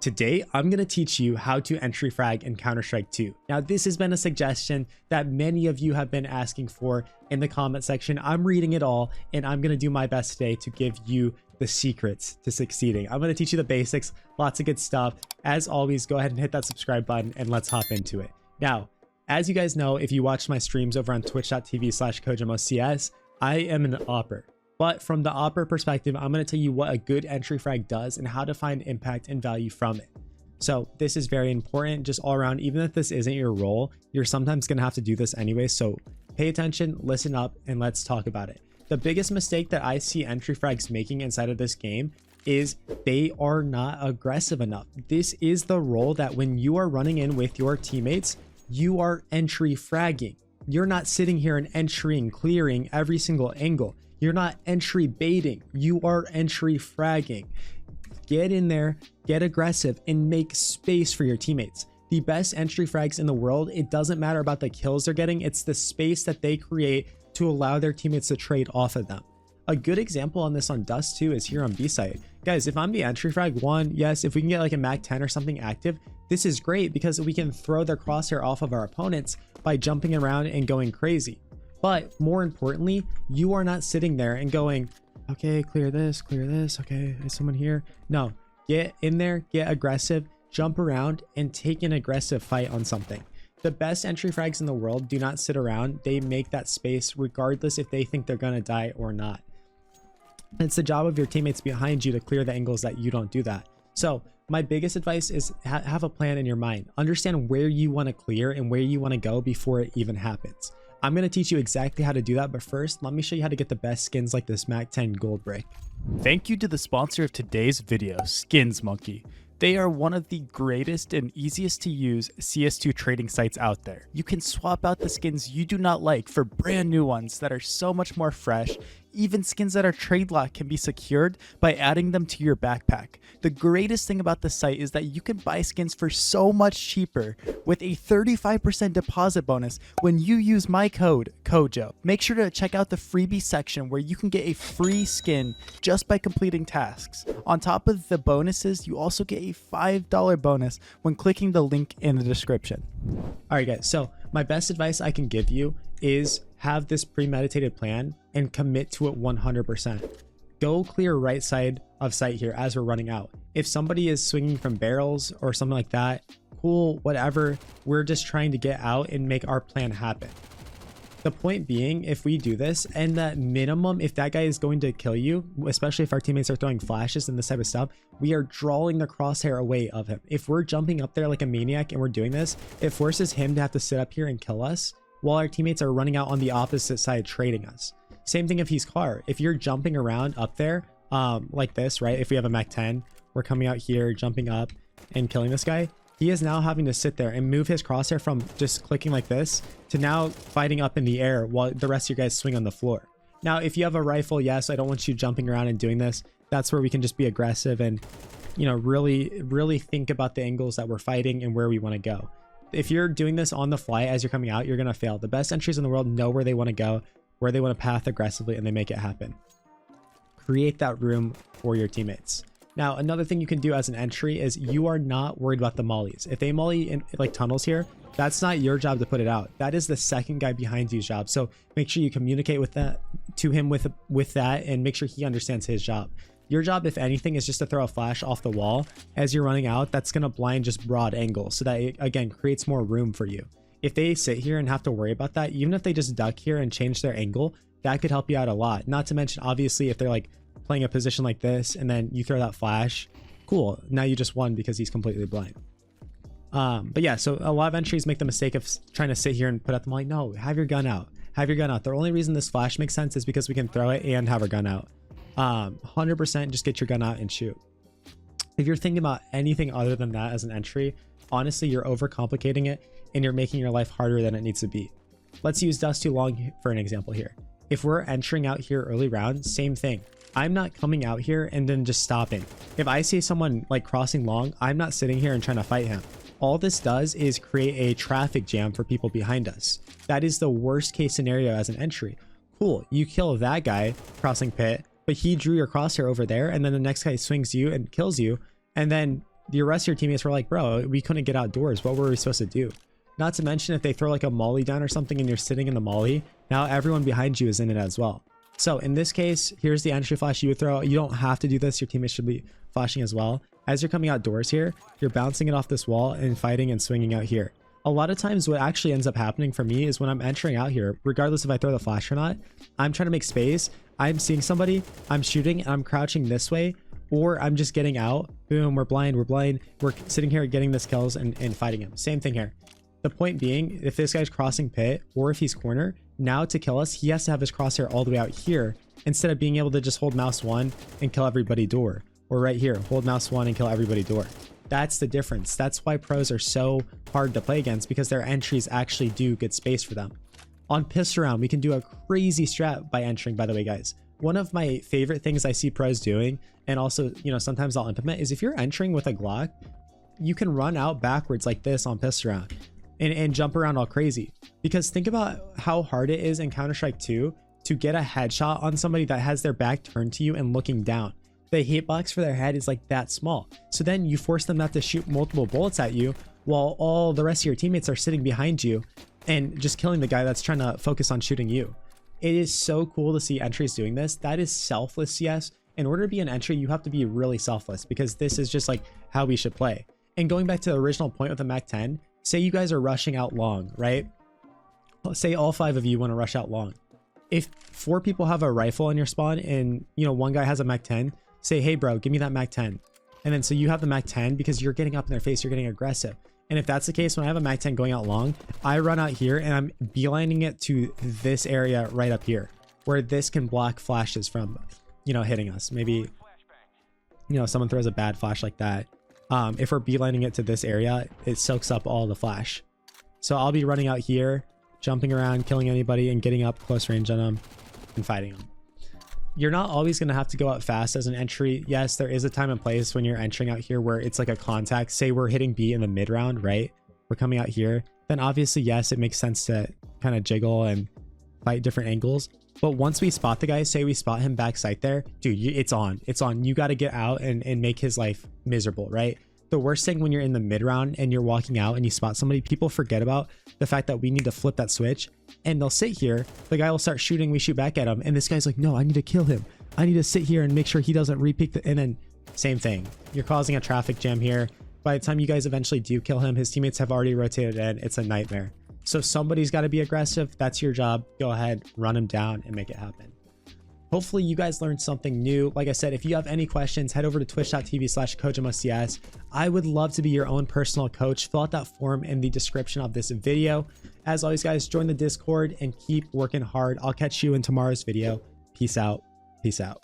Today, I'm going to teach you how to entry frag in Counter-Strike 2. Now, this has been a suggestion that many of you have been asking for in the comment section. I'm reading it all, and I'm going to do my best today to give you the secrets to succeeding. I'm going to teach you the basics, lots of good stuff. As always, go ahead and hit that subscribe button, and let's hop into it. Now, as you guys know, if you watch my streams over on twitch.tv/CoJoMoCS, I am an opper. But from the opper perspective, I'm going to tell you what a good entry frag does and how to find impact and value from it. So this is very important just all around. Even if this isn't your role, you're sometimes going to have to do this anyway. So pay attention, listen up, and let's talk about it. The biggest mistake that I see entry frags making inside of this game is they are not aggressive enough. This is the role that when you are running in with your teammates, you are entry fragging. You're not sitting here and entering, clearing every single angle. You're not entry baiting, you are entry fragging. Get in there, get aggressive, and make space for your teammates. The best entry frags in the world, it doesn't matter about the kills they're getting, it's the space that they create to allow their teammates to trade off of them. A good example on this on Dust 2 is here on B site. Guys, if I'm the entry frag one, yes, if we can get like a Mac 10 or something active, this is great because we can throw their crosshair off of our opponents by jumping around and going crazy. But more importantly, you are not sitting there and going, okay, clear this, okay, is someone here? No, get in there, get aggressive, jump around, and take an aggressive fight on something. The best entry frags in the world do not sit around. They make that space regardless if they think they're gonna die or not. It's the job of your teammates behind you to clear the angles that you don't do that. So my biggest advice is have a plan in your mind. Understand where you want to clear and where you want to go before it even happens. I'm going to teach you exactly how to do that, but first, let me show you how to get the best skins like this Mac 10 gold brick. Thank you to the sponsor of today's video, Skins Monkey. They are one of the greatest and easiest to use CS2 trading sites out there. You can swap out the skins you do not like for brand new ones that are so much more fresh. Even skins that are trade locked can be secured by adding them to your backpack. The greatest thing about the site is that you can buy skins for so much cheaper with a 35% deposit bonus when you use my code CoJo. Make sure to check out the freebie section where you can get a free skin just by completing tasks. On top of the bonuses, you also get a $5 bonus when clicking the link in the description. All right, guys, so my best advice I can give you is have this premeditated plan and commit to it 100%. Go clear right side of site here as we're running out. If somebody is swinging from barrels or something like that, cool, whatever. We're just trying to get out and make our plan happen. The point being, if we do this, and that minimum, if that guy is going to kill you, especially if our teammates are throwing flashes and this type of stuff, we are drawing the crosshair away of him. If we're jumping up there like a maniac and we're doing this, it forces him to have to sit up here and kill us while our teammates are running out on the opposite side trading us. Same thing if he's car. If you're jumping around up there like this, right? If we have a Mac 10, we're coming out here, jumping up and killing this guy. He is now having to sit there and move his crosshair from just clicking like this to now fighting up in the air while the rest of your guys swing on the floor. Now, if you have a rifle, yes, I don't want you jumping around and doing this. That's where we can just be aggressive and, you know, really think about the angles that we're fighting and where we want to go. If you're doing this on the fly as you're coming out, you're going to fail. The best entries in the world know where they want to go, where they want to path aggressively, and they make it happen. Create that room for your teammates. Now, another thing you can do as an entry is you are not worried about the mollies. If they molly in like tunnels here, that's not your job to put it out. That is the second guy behind you's job. So make sure you communicate with that to him with that and make sure he understands his job. Your job, if anything, is just to throw a flash off the wall as you're running out. That's going to blind just broad angles so that it, again, creates more room for you. If they sit here and have to worry about that, even if they just duck here and change their angle, that could help you out a lot. Not to mention, obviously, if they're like playing a position like this and then you throw that flash, cool, now you just won because he's completely blind. But yeah, so a lot of entries make the mistake of trying to sit here and put out the molly. No, have your gun out. Have your gun out. The only reason this flash makes sense is because we can throw it and have our gun out. 100% just get your gun out and shoot. If you're thinking about anything other than that as an entry, honestly, you're overcomplicating it and you're making your life harder than it needs to be. Let's use Dust Too Long for an example here. If we're entering out here early round, same thing. I'm not coming out here and then just stopping. If I see someone like crossing long, I'm not sitting here and trying to fight him. All this does is create a traffic jam for people behind us. That is the worst case scenario as an entry. Cool, you kill that guy crossing pit, but he drew your crosshair over there, and then the next guy swings you and kills you, and then the rest of your teammates were like, bro, we couldn't get outdoors. What were we supposed to do? Not to mention if they throw like a molly down or something and you're sitting in the molly, now everyone behind you is in it as well. So in this case, here's the entry flash you would throw. You don't have to do this. Your teammates should be flashing as well. As you're coming outdoors here, you're bouncing it off this wall and fighting and swinging out here. A lot of times what actually ends up happening for me is when I'm entering out here, regardless if I throw the flash or not, I'm trying to make space. I'm seeing somebody, I'm shooting, and I'm crouching this way, or I'm just getting out. Boom, we're blind. We're sitting here getting this kills and fighting him. Same thing here. The point being, if this guy's crossing pit or if he's corner, now to kill us, he has to have his crosshair all the way out here instead of being able to just hold mouse 1 and kill everybody door. Or right here, hold mouse 1 and kill everybody door. That's the difference. That's why pros are so hard to play against, because their entries actually do get space for them. On pistol round, we can do a crazy strat by entering, by the way, guys. One of my favorite things I see pros doing, and also, you know, sometimes I'll implement, is if you're entering with a Glock, you can run out backwards like this on pistol round and jump around all crazy. Because think about how hard it is in Counter-Strike 2 to get a headshot on somebody that has their back turned to you and looking down. The hitbox for their head is like that small. So then you force them not to shoot multiple bullets at you while all the rest of your teammates are sitting behind you and just killing the guy that's trying to focus on shooting you. It is so cool to see entries doing this. That is selfless CS. In order to be an entry, you have to be really selfless, because this is just like how we should play. And going back to the original point with the MAC-10, say you guys are rushing out long, right? Say all 5 of you want to rush out long. If 4 people have a rifle in your spawn and, you know, one guy has a MAC-10, say, hey bro, give me that MAC-10. And then so you have the MAC-10 because you're getting up in their face, you're getting aggressive. And if that's the case, when I have a MAC-10 going out long, I run out here and I'm beelining it to this area right up here, where this can block flashes from, you know, hitting us. Maybe, you know, someone throws a bad flash like that. If we're beelining it to this area, it soaks up all the flash. So I'll be running out here, jumping around, killing anybody and getting up close range on them and fighting them. You're not always going to have to go out fast as an entry. Yes, there is a time and place when you're entering out here where it's like a contact. Say we're hitting B in the mid round, right? We're coming out here. Then obviously, yes, it makes sense to kind of jiggle and fight different angles. But once we spot the guy, say we spot him back sight there, dude, it's on. It's on. You got to get out and make his life miserable, right? The worst thing when you're in the mid round and you're walking out and you spot somebody, people forget about the fact that we need to flip that switch, and they'll sit here. The guy will start shooting. We shoot back at him. And this guy's like, no, I need to kill him. I need to sit here and make sure he doesn't repeat and then same thing. You're causing a traffic jam here. By the time you guys eventually do kill him, his teammates have already rotated in. It's a nightmare. So somebody's got to be aggressive. That's your job. Go ahead, run him down and make it happen. Hopefully you guys learned something new. Like I said, if you have any questions, head over to twitch.tv/CoJoMoCS. I would love to be your own personal coach. Fill out that form in the description of this video. As always, guys, join the Discord and keep working hard. I'll catch you in tomorrow's video. Peace out. Peace out.